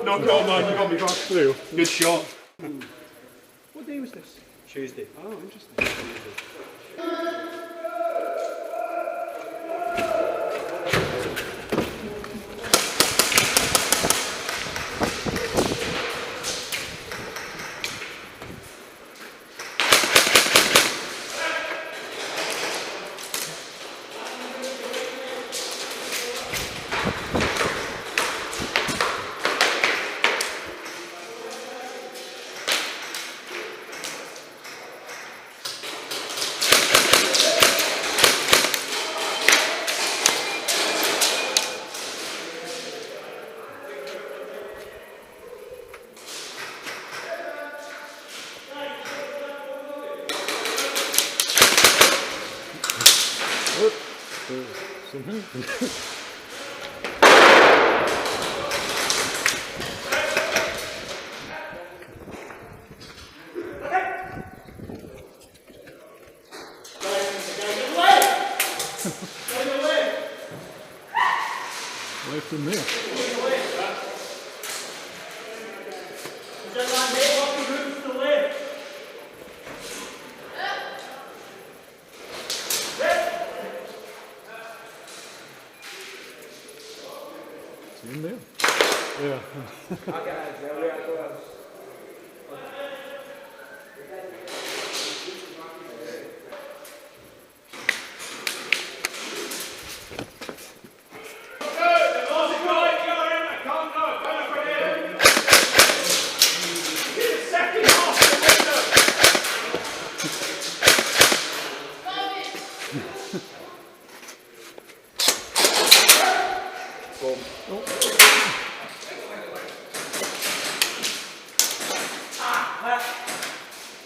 No, go man, you got me back through. Good shot. What day was this? Tuesday. Oh, interesting. Away from there. It's in there. Yeah.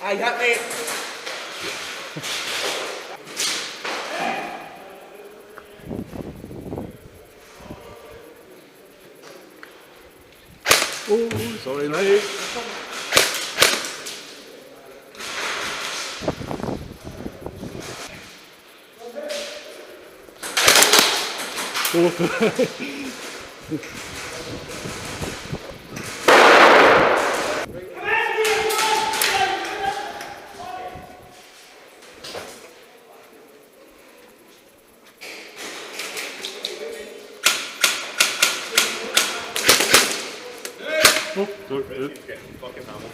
I got me. Oh, sorry, mate. Oh, sorry. Fucking hammer.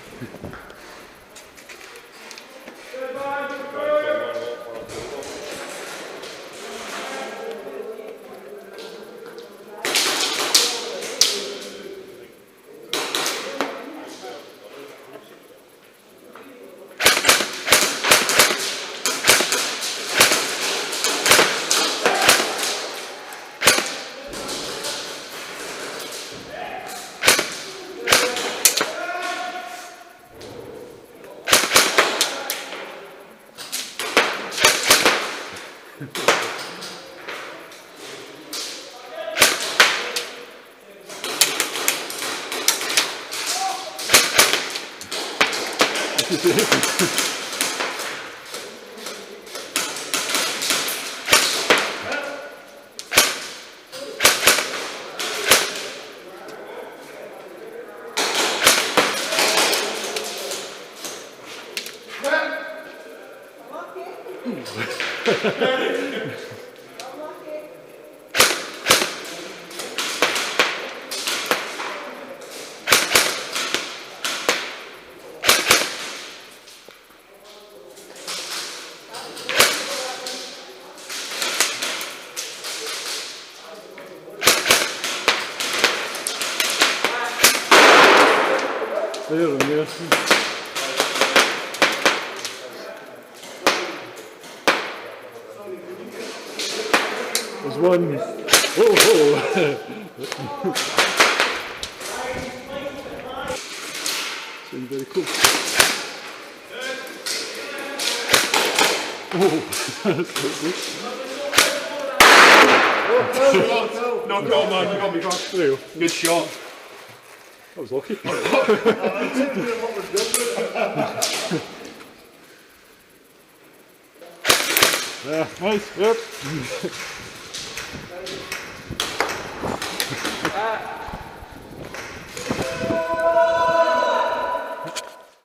There and there. There's one. Oh. Seems very cool. Oh, that's so good. No, go man, you got me back through. Good shot. I was lucky. Yeah, nice, yep.